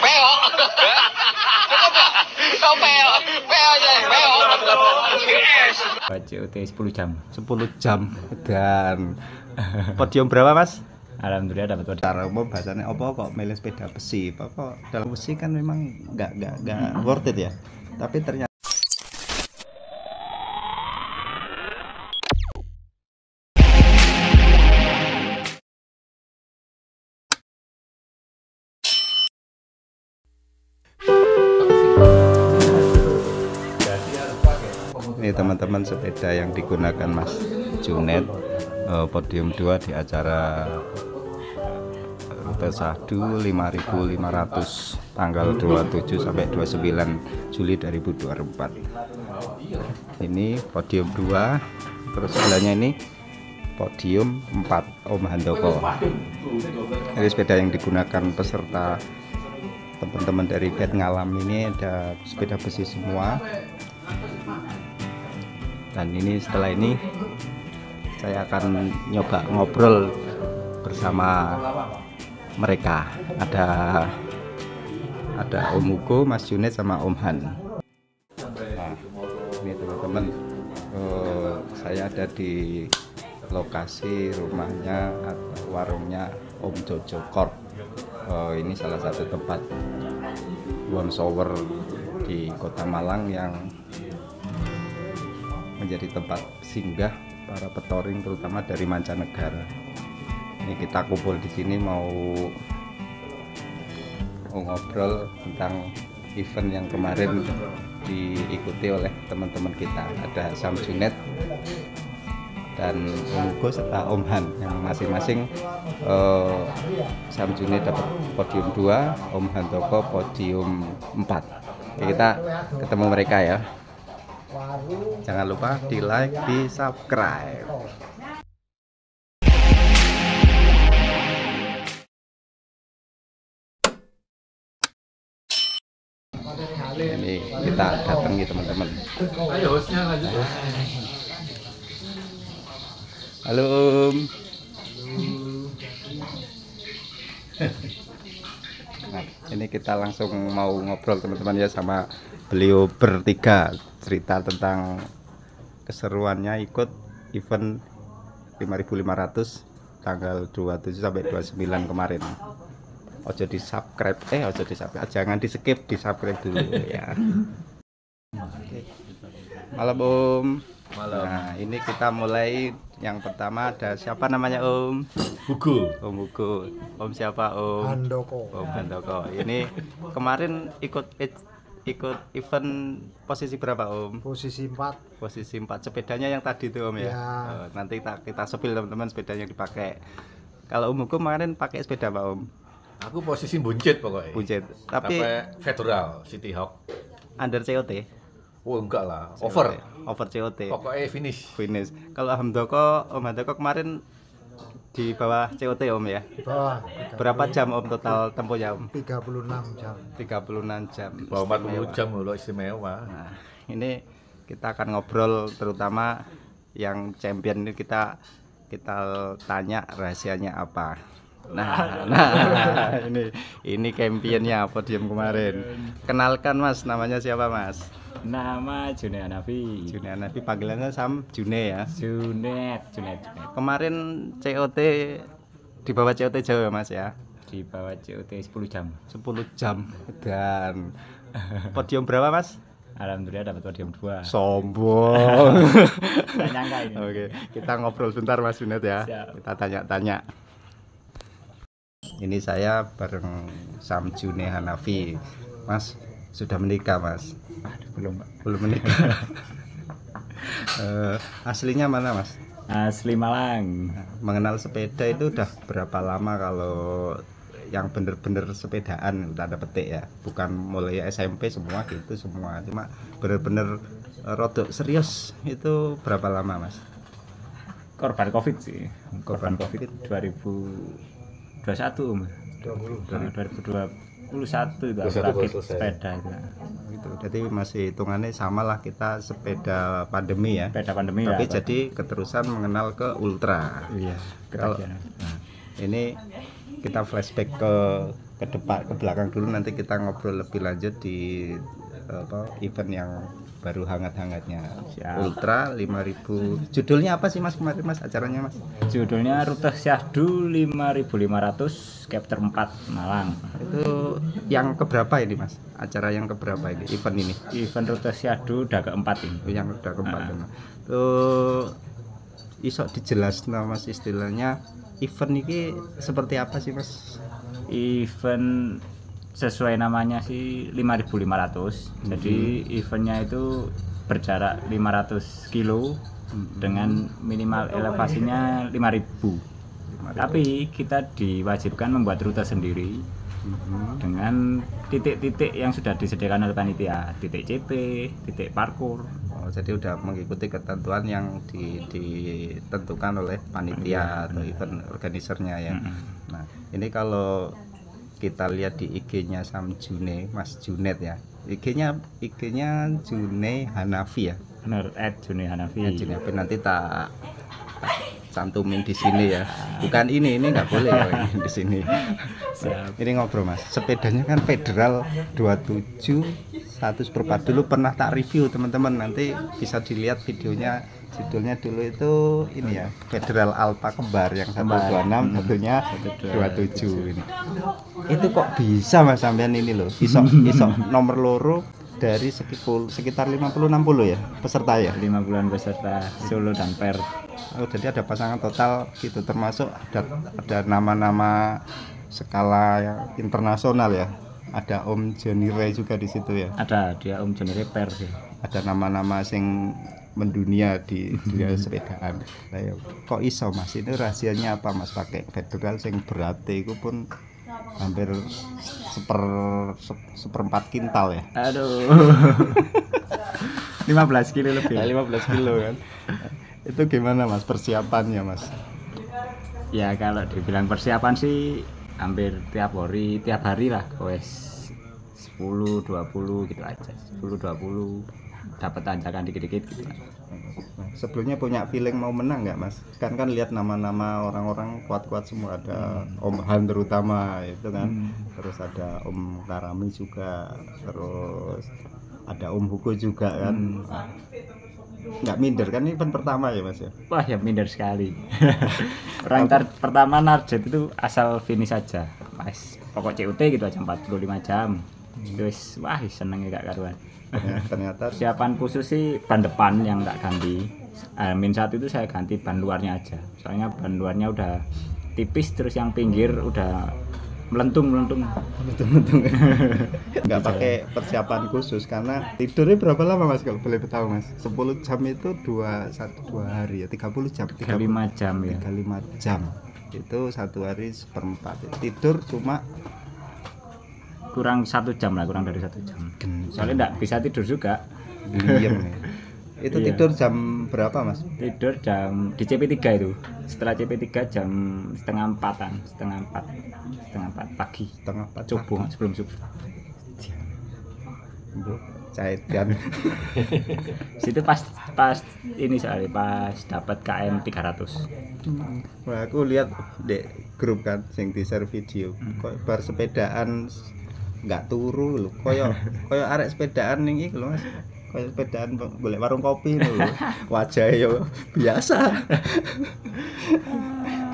Peok. Kau peok. Peok aja, peok. Yes. COT 10 jam. 10 jam dan podium berapa Mas? Alhamdulillah dapat podium. Secara umum bahasanya apa kok milih sepeda besi? Apa dalam besi kan memang nggak worth it ya. Tapi ternyata ini teman-teman sepeda yang digunakan Mas Junet, podium 2 di acara Rute Sahdu 5.500 tanggal 27 sampai 29 Juli 2024. Ini podium 2, terus sebelahnya ini podium 4 Om Handoko. Ini sepeda yang digunakan peserta teman-teman dari bed ngalam ini, ada sepeda besi semua. Dan ini setelah ini saya akan nyoba ngobrol bersama mereka. Ada Om Ugo, Mas Junet sama Om Han. Nah, ini teman-teman, saya ada di lokasi rumahnya atau warungnya Om Jojo Corp. Ini salah satu tempat one shower di Kota Malang yang menjadi tempat singgah para petoring terutama dari mancanegara. Ini kita kumpul di sini mau ngobrol tentang event yang kemarin diikuti oleh teman-teman kita. Ada Sam Junet dan Om Ugo serta Om Han yang masing-masing Sam Junet dapat podium 2, Om Handoko podium 4. Kita ketemu mereka ya. Jangan lupa di like, di subscribe. Ini kita datangi teman-teman. Ayo hostnya lanjut. Halo Om. Nah, ini kita langsung mau ngobrol teman-teman ya sama beliau bertiga, cerita tentang keseruannya ikut event 5.500 tanggal 27 sampai 29 kemarin. Ojo di subscribe, jangan di skip, di subscribe dulu ya. Malam Om. Malam. Nah, ini kita mulai. Yang pertama ada siapa namanya Om? Hugo. Om Ugo. Om siapa Om? Handoko. Om Handoko. Ini kemarin ikut event posisi berapa Om? Posisi 4. Posisi 4. Sepedanya yang tadi tuh Om ya. Ya. Nanti kita sepil teman-teman sepedanya yang dipakai. Kalau Om Ugo kemarin pakai sepeda apa Om? Aku posisi buncit pokoknya. Buncit. Tapi Federal City Hawk. under COT. Oh enggak lah, COT. over COT. pokoknya finish. Kalau Om Handoko kemarin di bawah COT Om ya. Di bawah. Berapa jam Om total tempohnya Om? 36 jam. 36 jam. Bawa 40 jam loh istimewa. Nah, ini kita akan ngobrol terutama yang champion ini kita tanya rahasianya apa. Nah, ini championnya podium kemarin. Kenalkan Mas, namanya siapa Mas? Nama Junet Hanafi. Junet Hanafi, panggilannya Sam June ya. Junet. Kemarin COT di bawah COT jauh ya Mas ya. Di bawah COT 10 jam. 10 jam dan podium berapa Mas? Alhamdulillah dapat podium 2. Sombong. Nggak nyangka ini. Oke, kita ngobrol sebentar Mas Junet ya. Siap. Kita tanya-tanya. Ini saya bareng Sam June Hanafi. Mas sudah menikah Mas? Aduh, belum Pak. Belum menikah. Aslinya mana Mas? Asli Malang. Mengenal sepeda itu udah berapa lama kalau yang bener-bener sepedaan udah ada petik ya? Bukan mulai SMP semua gitu semua, cuma bener-bener rodok serius itu berapa lama Mas? Korban Covid sih. Korban Covid 2021 Om. 2021 itu aku rakit sepeda itu. Gitu. Jadi masih hitungannya sama lah, kita sepeda pandemi ya. Sepeda pandemi Tapi ya. jadi keterusan mengenal ke ultra. Iya, Kalau ketagihan. ini kita flashback ke ke belakang dulu, nanti kita ngobrol lebih lanjut di event yang baru hangat-hangatnya. Siap. Ultra 5000. Judulnya apa sih Mas kemarin Mas acaranya Mas? Judulnya Rute Syahdu 5500 Chapter 4 Malang. Itu yang keberapa ini Mas? Acara yang keberapa ini? Event ini? Event Rute Syahdu udah keempat ini. Yang udah keempat. Iso dijelaskan Mas istilahnya event ini seperti apa sih Mas? Event sesuai namanya sih 5500. Jadi eventnya itu berjarak 500 kilo dengan minimal elevasinya 5000. Tapi kita diwajibkan membuat rute sendiri dengan titik-titik yang sudah disediakan oleh panitia, titik CP, titik parkur. Oh, jadi udah mengikuti ketentuan yang ditentukan oleh panitia atau event organisernya ya. Nah, ini kalau kita lihat di IG-nya Sam June, Mas Junet ya. IG-nya June Hanafi ya. Benar, June Hanafi. June Hanafi nanti tak cantumin di sini ya. Bukan ini nggak boleh ya di sini. Siap. Ini ngobrol Mas. Sepedanya kan Federal 27 100/4 dulu pernah tak review teman-teman, nanti bisa dilihat videonya. Judulnya dulu itu ini ya, Federal Alpha kembar yang 126 satunya 27 ini. Itu kok bisa Mas sampean ini loh, iso nomor loro dari sekitar 50-60 ya peserta ya? 50-an peserta Solo dan Per. Oh, jadi ada pasangan total gitu, termasuk ada nama-nama skala yang internasional ya. Ada Om Johnny Ray juga di situ ya. Ada dia Om Johnny Ray Per sih. Ada nama-nama sing mendunia di dunia sepedaan. Nah, ya, kok iso Mas? Ini rahasianya apa Mas pakai Federal sing berarti itu pun hampir seperempat kintal ya? Aduh. 15 kilo lebih. 15 kilo kan. Itu gimana Mas persiapannya Mas? Ya kalau dibilang persiapan sih hampir tiap hari lah, wes 10 20 gitu aja. 10 20 dapat tanjakan dikit-dikit gitu. Sebelumnya punya feeling mau menang nggak Mas? Kan lihat nama-nama orang-orang kuat-kuat semua, ada Om Han terutama itu kan, terus ada Om Karami juga, terus ada Om Hugo juga kan. Nggak minder kan, ini event pertama ya Mas ya? Wah ya minder sekali. Orang pertama target itu asal finish aja, Mas. Pokok CUT gitu aja 45 jam. Terus wah seneng gak karuan. Ya, ternyata Persiapan khusus sih ban depan yang tak ganti. Min 1 itu saya ganti ban luarnya aja. Soalnya ban luarnya udah tipis, terus yang pinggir udah melentung. nggak pakai persiapan khusus karena tidurnya berapa lama Mas kalau boleh tahu Mas? 10 jam itu 2 hari ya, 30 jam. 35 jam ya. 35 jam. Itu 1 hari seperempat. Tidur cuma Kurang 1 jam lah, kurang dari 1 jam. Soalnya enggak bisa tidur juga. diem ya. Itu Iya. tidur jam berapa Mas? Tidur jam di CP3 itu. Setelah CP3 jam setengah 4 pagi. Setengah 4 Subuh, sebelum subuh. Cahitan. Situ pas ini soalnya pas dapat KM 300. Wah, aku lihat di grup kan sing di share video. Kok bar sepedaan nggak turu lho. Koyo arek sepedaan ning iki lho Mas. Koyo sepedaan golek warung kopi lho. Wajah yo biasa.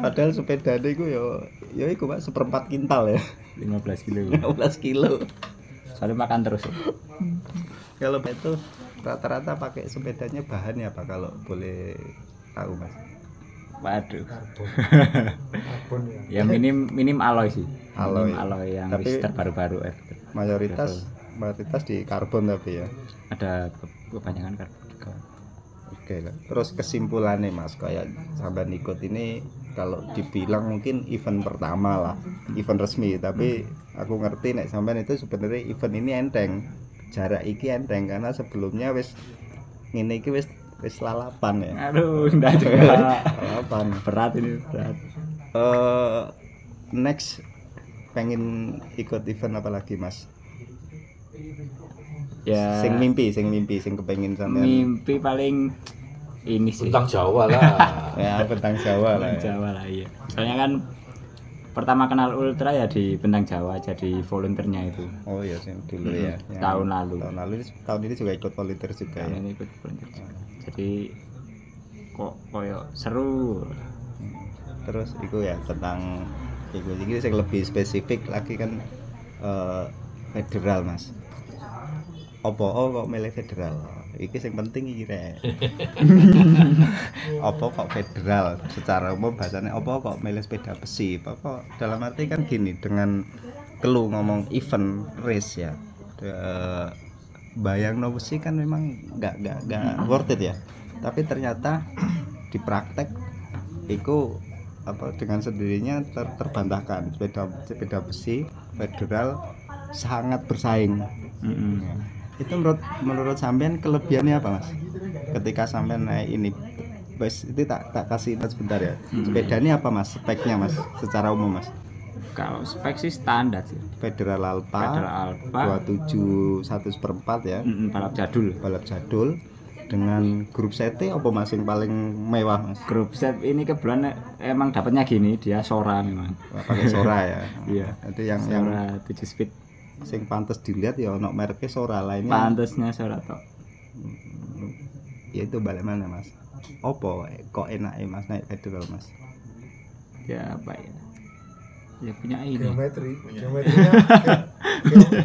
Padahal sepedaan iku yo iku Pak seperempat kintal ya. 15 kilo. 15 kilo. Soalnya makan terus. Kalau itu rata-rata pakai sepedanya bahannya apa kalau boleh tahu Mas? Waduh. Karbon ya. Ya minim alloy sih. Alloy. Minim alloy yang Tapi wis terbaru-baru Mayoritas di karbon tapi ya. ada kebanyakan karbon juga. Oke lah. Terus kesimpulannya Mas, kayak sampai ikut ini kalau dibilang mungkin event pertama lah, event resmi, tapi aku ngerti nek sampean itu sebenarnya event ini enteng. Jarak iki enteng karena sebelumnya wis ngene iki wis lalapan ya. Aduh, enggak juga. Lalapan. Berat ini, berat. Next pengen ikut event apa lagi Mas? Ya. Sing mimpi, sing kepengin sampean. Mimpi paling ini sih. Bentang Jawa lah. Ya, tentang Jawa lah. Jawa lah iya. Soalnya kan pertama kenal ultra ya di Bentang Jawa jadi volunteernya itu. Oh iya sih dulu ya. Yang Tahun lalu. Tahun ini juga ikut volunteer juga Tahun ya. ini ikut volunteer juga. Jadi kok koyo seru. Terus itu ya tentang itu sing lebih spesifik lagi kan federal Mas. Apa kok milih federal? Iki sing penting iki rek. Apa kok federal? Secara umum bahasanya apa kok milih sepeda besi? Apa dalam arti kan gini dengan kelu ngomong event race ya. Bayang no besi kan memang nggak worth it ya. Tapi ternyata di praktek itu apa dengan sendirinya terbantahkan sepeda besi federal sangat bersaing. Itu menurut sampean kelebihannya apa Mas? Ketika sampean naik ini bus itu tak kasih ingat sebentar ya. Sepeda ini apa Mas? Speknya Mas secara umum Mas? Kalau spek sih standar sih. Federal Alpha 27 1/4 ya. Balap jadul dengan grup CT apa Mas yang paling mewah Mas? Grup set ini kebetulan emang dapatnya gini, dia Sora memang. Pakai Sora ya. Iya. Itu yang Sora 7 speed. Sing pantes dilihat ya ono mereknya Sora lainnya. Pantesnya Sora tok. Ya itu balik mana Mas? Opo kok enaknya Mas naik federal Mas? Ya apa ya? Ya punya ini. Geometrinya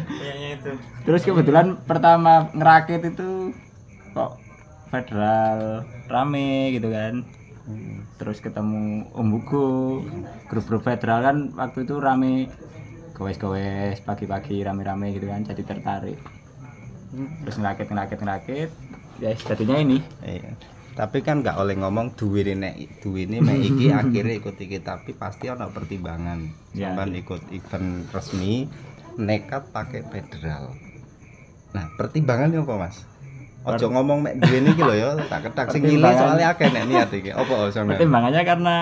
punyanya itu. Terus kebetulan pertama ngerakit itu kok federal rame gitu kan. Terus ketemu Om Bugo, grup-grup federal kan waktu itu rame, gowes pagi-pagi rame-rame gitu kan, jadi tertarik. Terus ngerakit ya jadinya ini. Iya. Tapi kan nggak oleh ngomong duwe ini mek iki akhirnya ikut iki, tapi pasti ono pertimbangan. Ya, Sampeyan ikut event resmi nekat pakai federal. Nah, pertimbangannya apa Mas? Ojo ngomong mek duwe iki lho ya, tak ketak sing ngile soalnya akeh nek niat iki. Apa sampeyan? Pertimbangannya karena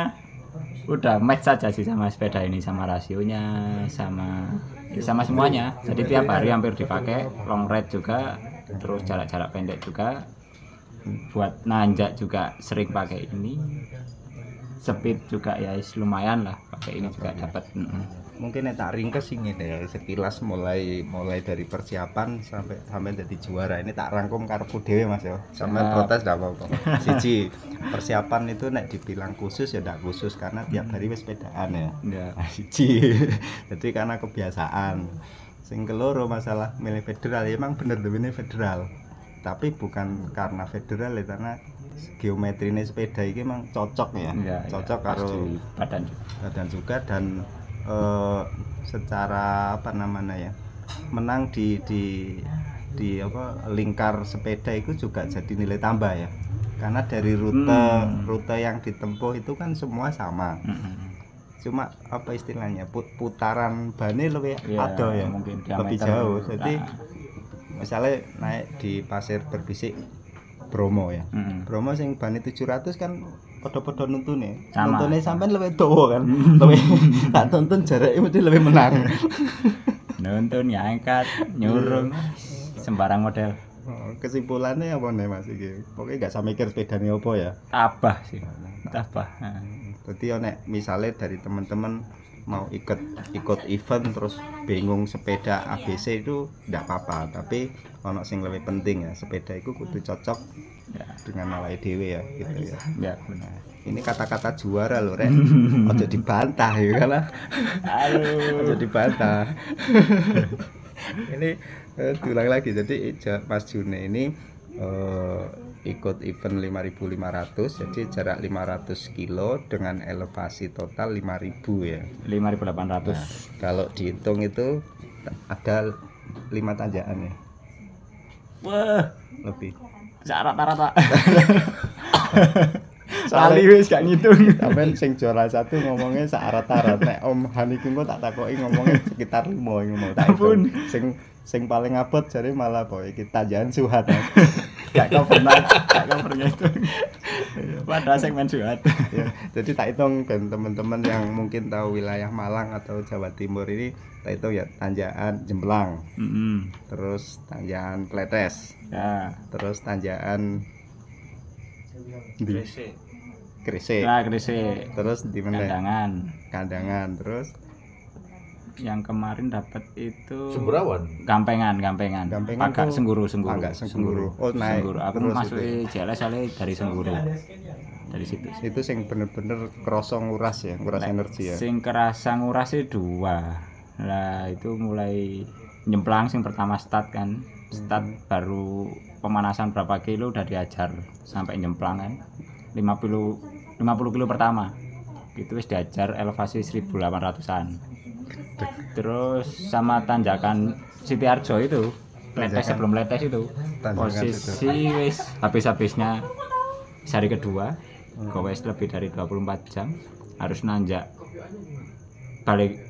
udah match saja sih sama sepeda ini, sama rasionya, sama semuanya. Jadi tiap hari hampir dipakai, long ride juga, terus jarak-jarak pendek juga. Buat nanjak juga sering pakai ini. Speed juga ya lumayan lah, pakai ini juga dapat. Mungkin nek tak ringkes sing ngene ya, sekilas mulai dari persiapan sampai jadi juara. Ini tak rangkum karepku dhewe Mas ya. Sampeyan protes ndak apa-apa. Siji, persiapan itu nek dibilang khusus ya ndak khusus karena tiap hari wis sepedaan ya. Ya. Siji. Jadi karena kebiasaan. Sing keloro masalah milih federal ya emang bener duwene federal. Tapi bukan karena federal ya, karena geometrine sepeda ini memang cocok ya, cocok karo badan juga dan secara apa namanya ya, menang di apa lingkar sepeda itu juga jadi nilai tambah ya, karena dari rute yang ditempuh itu kan semua sama. Cuma apa istilahnya putaran bane lebih ada ya, mungkin lebih jauh. Jadi misalnya naik di pasir berbisik Bromo ya. Bromo sing bani 700 kan podo-podo nuntune. Nuntune sampean lebih dawa kan. Lebih tak tuntun jaraknya mesti lebih menang. Nuntun ya angkat, nyurung sembarang model. Kesimpulannya apa nih Mas iki? Pokoknya enggak sampe mikir sepedane apa ya. Tabah sih. Tabah. Jadi nek misalnya dari teman-teman mau ikut event terus bingung sepeda ABC itu enggak apa-apa, tapi ono sing lebih penting ya, sepeda itu kudu cocok dengan awake dhewe ya gitu ya. Ya benar. Ini kata-kata juara loh Rek. Ojo dibantah ya kan. Ojo dibantah. Ini diulang lagi. Jadi Mas June ini ikut event 5.500, jadi jarak 500 kilo dengan elevasi total 5.000 ya. 5.800. Nah, kalau dihitung itu ada 5 tanjakan ya. Wah, Lebih. rata-rata. Lali wis gak ngitung. Sampeyan sing juara satu ngomongnya saarat-arat. Nek Om Haniku kok tak takoki ngomongnya sekitar 5 ngomong tak hitung. Sing paling abot jare malah boy iki tanjakan Suhat. Gak cover itu. Pada segmen Suhat. Ya, jadi tak hitung dan teman-teman yang mungkin tahu wilayah Malang atau Jawa Timur ini tak hitung ya, tanjakan Jemblang. Terus tanjakan Pletes. Ya, Terus tanjakan Gresik. Lah Gresik. Terus di mana? Kandangan. Kandangan. Terus Yang kemarin dapat itu Semburawan. Gampengan. Gampengan Agak tuh- Sengguru. agak Sengguru. Oh, naik. Sengguru. Aku Terus masuk itu JLS soalnya dari Sengguru. Dari situ. itu sing bener-bener kerasa nguras ya, nguras energi ya. Sing kerasa nguras sih 2. Lah itu mulai nyemplang sing pertama start kan. Start baru pemanasan berapa kilo udah diajar sampai nyemplang kan. 50 kilo pertama. Itu wis diajar elevasi 1800-an. Terus sama tanjakan Siti Arjo itu. Letes sebelum letes itu. Tanjakan Posisi wis habis-habisnya sehari kedua. Gowes lebih dari 24 jam harus nanjak balik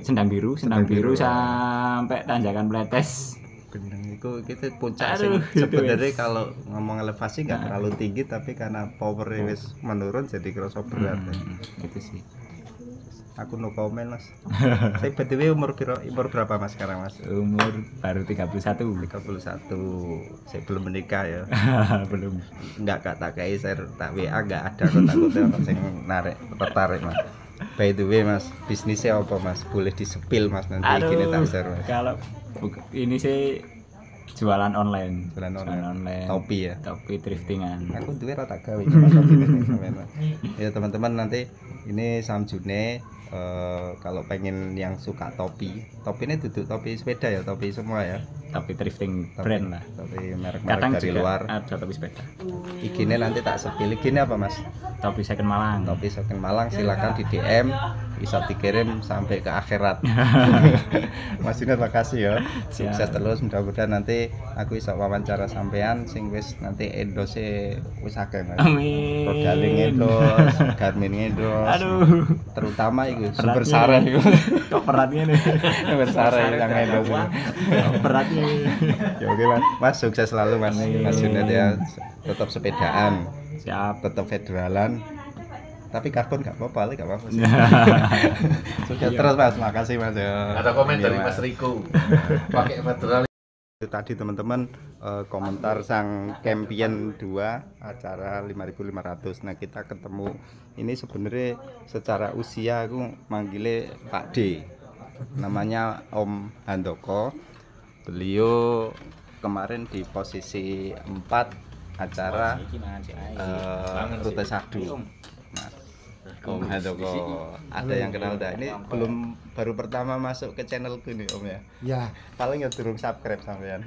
Sendang Biru sampai tanjakan Pletes. Gendeng itu kita puncak Aduh, sih. itu Sebenarnya kalau ngomong elevasi nggak terlalu tinggi tapi karena powernya wis menurun jadi kerasa berat. Ya. Itu sih. Aku no comment mas. Saya btw umur berapa mas sekarang mas? Umur baru 31. 31. Saya belum menikah ya. Belum. Nggak tak kayak saya tak WA nggak ada kok takutnya orang sing tertarik mas. By the way mas, bisnisnya apa mas? Boleh disepil mas nanti gini tak share mas. Kalau ini sih jualan online. Jualan online. Topi ya. Topi thriftingan. Aku duwe rata gawe sampean. Ya teman-teman nanti ini Samjune kalau pengen yang suka topi ini duduk topi sepeda ya, topi semua ya. Topi thrifting brand lah. Topi merek-merek Kadang dari juga luar. ada topi sepeda. IG-nya nanti tak sepil. IG-nya apa mas? Topi second Malang. Topi Second Malang silakan di DM, bisa dikirim sampai ke akhirat. Mas Dinar makasih ya. Sukses terus, mudah-mudahan nanti aku bisa wawancara sampean sing wis nanti endose wis akeh mas. Amin. Rodaling endorse, Garmin endorse. Aduh. Terutama itu Beratnya Super Sara nih. itu. Kok beratnya nih? Super Sara yang endorse. Beratnya nih. Ya oke mas. Mas sukses selalu mas. Mas Junet ya. Tetap sepedaan, Siap. tetap federalan. Tapi karbon gak apa-apa, gak apa-apa. Sukses terus mas. Makasih mas ya. Ada komen Iya, dari Mas Riko. Pakai federal. Itu tadi teman-teman komentar sang Champion 2 acara 5.500. Nah kita ketemu ini sebenarnya secara usia aku manggilnya Pak D, namanya Om Handoko. Beliau kemarin di posisi 4 acara Rute Sadu. Nah, Om Handoko, ada yang kenal dah? Ini belum baru pertama masuk ke channelku nih Om ya. Ya. Paling ya durung subscribe sampean.